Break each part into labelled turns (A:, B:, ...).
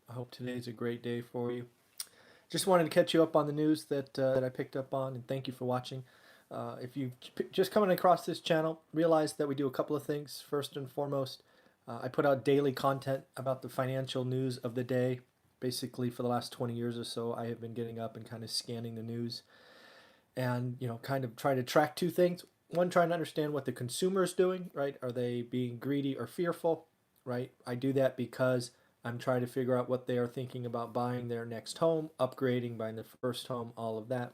A: I hope today's a great day for you. Just wanted to catch you up on the news that I picked up on, and thank you for watching. If you just coming across this channel, realize that we do a couple of things. First and foremost, I put out daily content about the financial news of the day. Basically, for the last 20 years or so, I have been getting up and kind of scanning the news and kind of trying to track two things. One, trying to understand what the consumer is doing, right? Are they being greedy or fearful, right? I do that because I'm trying to figure out what they are thinking about buying their next home, upgrading, buying their first home, all of that.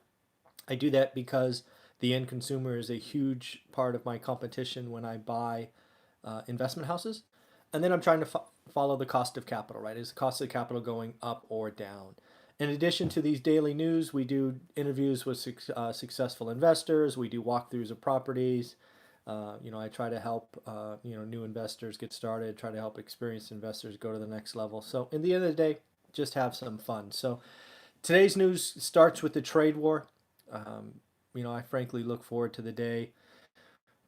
A: I do that because the end consumer is a huge part of my competition when I buy investment houses. And then I'm trying to follow the cost of capital, right? Is the cost of capital going up or down? In addition to these daily news, we do interviews with successful investors. We do walkthroughs of properties. I try to help new investors get started. Try to help experienced investors go to the next level. So, in the end of the day, just have some fun. So, today's news starts with the trade war. I frankly look forward to the day,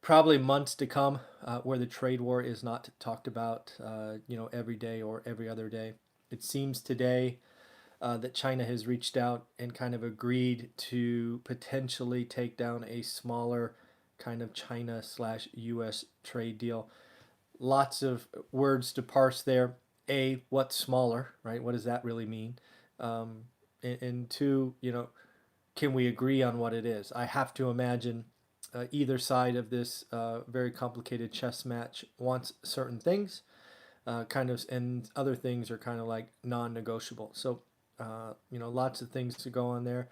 A: probably months to come, where the trade war is not talked about, every day or every other day. It seems today that China has reached out and kind of agreed to potentially take down a smaller kind of China slash U.S. trade deal. Lots of words to parse there. A, what's smaller, right? What does that really mean? And two, can we agree on what it is? I have to imagine either side of this very complicated chess match wants certain things, and other things are kind of like non-negotiable. So, lots of things to go on there.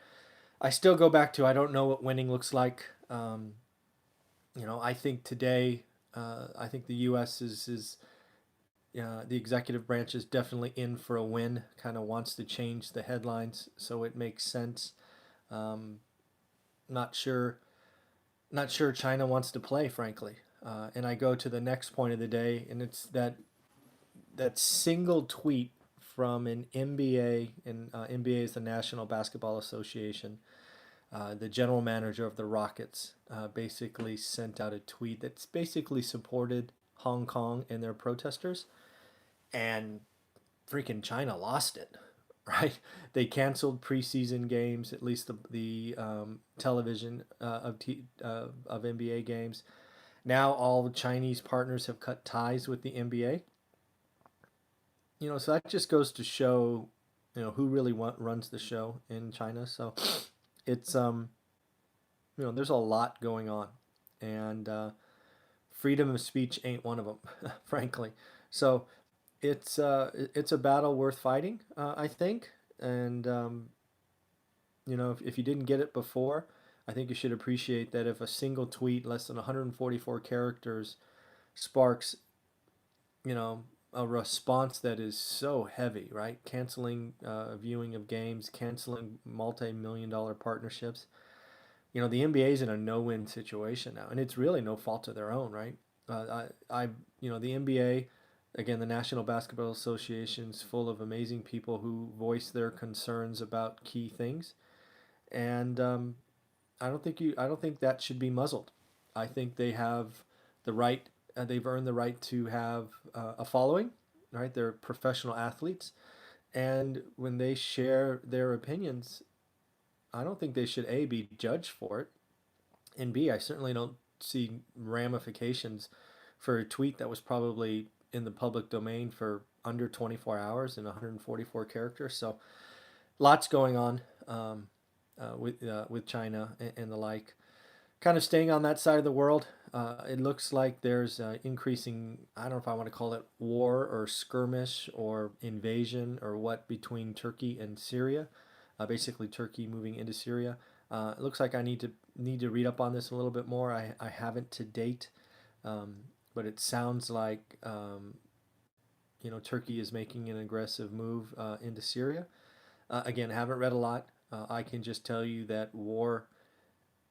A: I still go back to I don't know what winning looks like. I think today, I think the U.S. is the executive branch is definitely in for a win. Kind of wants to change the headlines, so it makes sense. Um, not sure, not sure China wants to play, frankly. And I go to the next point of the day, and it's that single tweet from an NBA, and NBA is the National Basketball Association. The general manager of the Rockets basically sent out a tweet that's basically supported Hong Kong and their protesters, and freaking China lost it, right? They canceled preseason games, at least the television of NBA games. Now all Chinese partners have cut ties with the NBA. So that just goes to show, who really runs the show in China. So it's there's a lot going on, and freedom of speech ain't one of them, frankly. So it's a battle worth fighting, I think. And if you didn't get it before, I think you should appreciate that if a single tweet, less than 144 characters, sparks, a response that is so heavy, right? Canceling viewing of games, canceling multi-million dollar partnerships. The NBA is in a no-win situation now, and it's really no fault of their own, right? The NBA, again, the National Basketball Association is full of amazing people who voice their concerns about key things, and I don't think that should be muzzled. I think they have the right. They've earned the right to have a following, right? They're professional athletes, and when they share their opinions, I don't think they should A, be judged for it, and B, I certainly don't see ramifications for a tweet that was probably in the public domain for under 24 hours and 144 characters. So lots going on with China and the like. Kind of staying on that side of the world, it looks like there's increasing, I don't know if I want to call it war or skirmish or invasion or what, between Turkey and Syria. Basically, Turkey moving into Syria. It looks like I need to read up on this a little bit more. I haven't to date, but it sounds like Turkey is making an aggressive move into Syria. Again, haven't read a lot. I can just tell you that war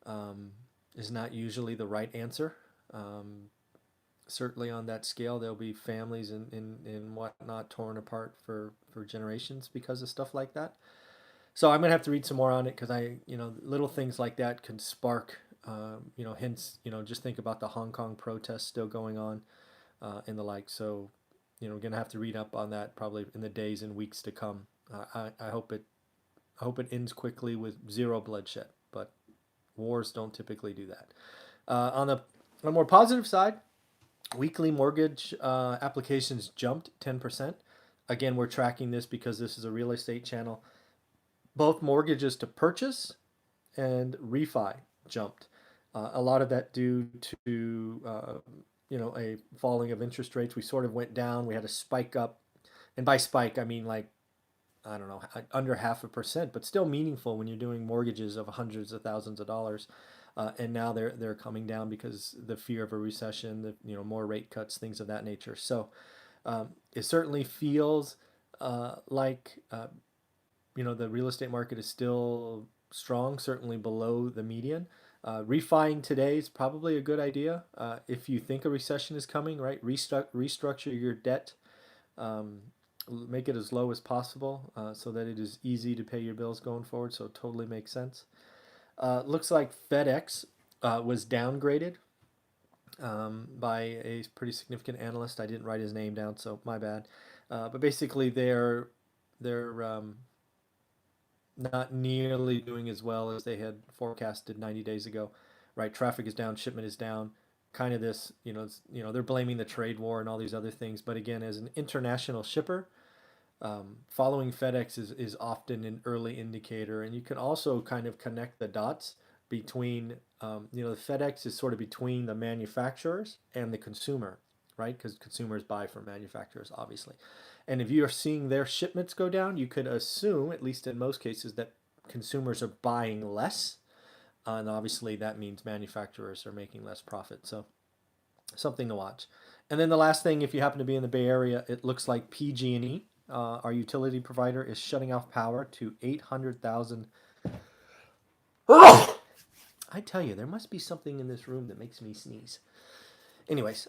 A: um, is not usually the right answer. Um, Certainly on that scale, there'll be families and whatnot torn apart for generations because of stuff like that. So I'm gonna have to read some more on it because little things like that can spark, hints. Just think about the Hong Kong protests still going on and the like. So we're gonna have to read up on that probably in the days and weeks to come. I hope it ends quickly with zero bloodshed, but wars don't typically do that. On the more positive side, weekly mortgage applications jumped 10%. Again, we're tracking this because this is a real estate channel. Both mortgages to purchase and refi jumped. A lot of that due to a falling of interest rates. We sort of went down. We had a spike up, and by spike I mean like, I don't know, under 0.5%, but still meaningful when you're doing mortgages of hundreds of thousands of dollars. And now they're coming down because the fear of a recession, more rate cuts, things of that nature. So it certainly feels like the real estate market is still strong, certainly below the median. Refining today is probably a good idea if you think a recession is coming, right? Restructure your debt, make it as low as possible so that it is easy to pay your bills going forward. So it totally makes sense. Looks like FedEx was downgraded by a pretty significant analyst. I didn't write his name down, so my bad. But basically, they're not nearly doing as well as they had forecasted 90 days ago. Right, traffic is down, shipment is down. Kind of this, they're blaming the trade war and all these other things. But again, as an international shipper, following FedEx is often an early indicator, and you can also kind of connect the dots between, the FedEx is sort of between the manufacturers and the consumer, right? Because consumers buy from manufacturers, obviously. And if you are seeing their shipments go down, you could assume, at least in most cases, that consumers are buying less. And obviously that means manufacturers are making less profit. So something to watch. And then the last thing, if you happen to be in the Bay Area, it looks like PG&E, our utility provider, is shutting off power to 800,000. I tell you, there must be something in this room that makes me sneeze. Anyways,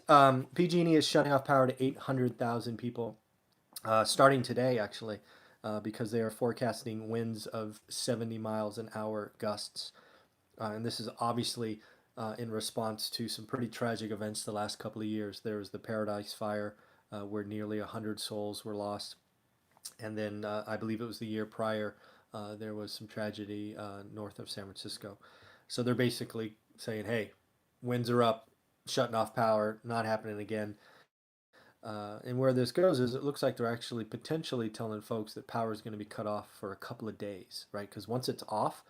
A: PG&E is shutting off power to 800,000 people starting today, actually, because they are forecasting winds of 70 miles an hour gusts. And this is obviously in response to some pretty tragic events the last couple of years. There was the Paradise Fire, where nearly 100 souls were lost. And then I believe it was the year prior, there was some tragedy north of San Francisco. So they're basically saying, hey, winds are up, shutting off power, not happening again. And where this goes is it looks like they're actually potentially telling folks that power is going to be cut off for a couple of days, right? Because once it's off,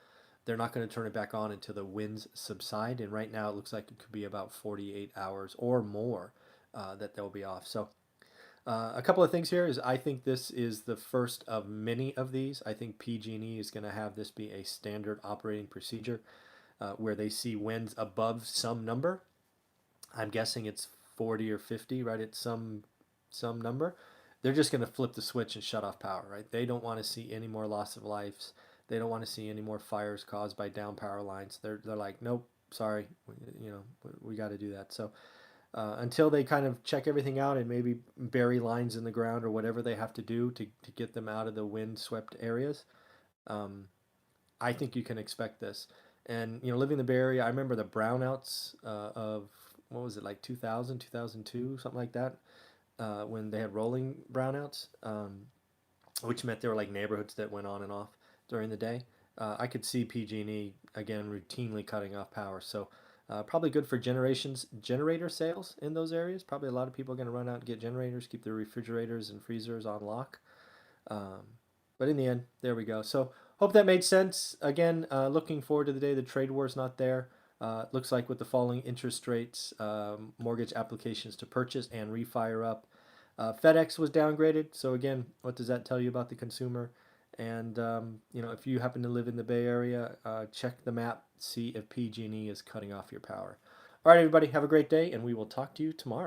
A: they're not going to turn it back on until the winds subside. And right now it looks like it could be about 48 hours or more that they'll be off. So a couple of things here is I think this is the first of many of these. I think PG&E is going to have this be a standard operating procedure where they see winds above some number. I'm guessing it's 40 or 50, right? It's some number. They're just going to flip the switch and shut off power, right? They don't want to see any more loss of lives. They don't want to see any more fires caused by down power lines. They're like, nope, sorry, we got to do that. So until they kind of check everything out and maybe bury lines in the ground or whatever they have to do to get them out of the wind-swept areas, I think you can expect this. And living in the Bay Area, I remember the brownouts of what was it, like 2000, 2002, something like that, when they had rolling brownouts, which meant there were like neighborhoods that went on and off during the day. I could see PG&E again routinely cutting off power. So probably good for generator sales in those areas. Probably a lot of people are going to run out and get generators, keep their refrigerators and freezers on lock. But in the end, there we go. So hope that made sense. Again, looking forward to the day the trade war is not there. Looks like with the falling interest rates, mortgage applications to purchase and refi are up. FedEx was downgraded. So again, what does that tell you about the consumer? And if you happen to live in the Bay Area, check the map, see if PG&E is cutting off your power. All right, everybody, have a great day, and we will talk to you tomorrow.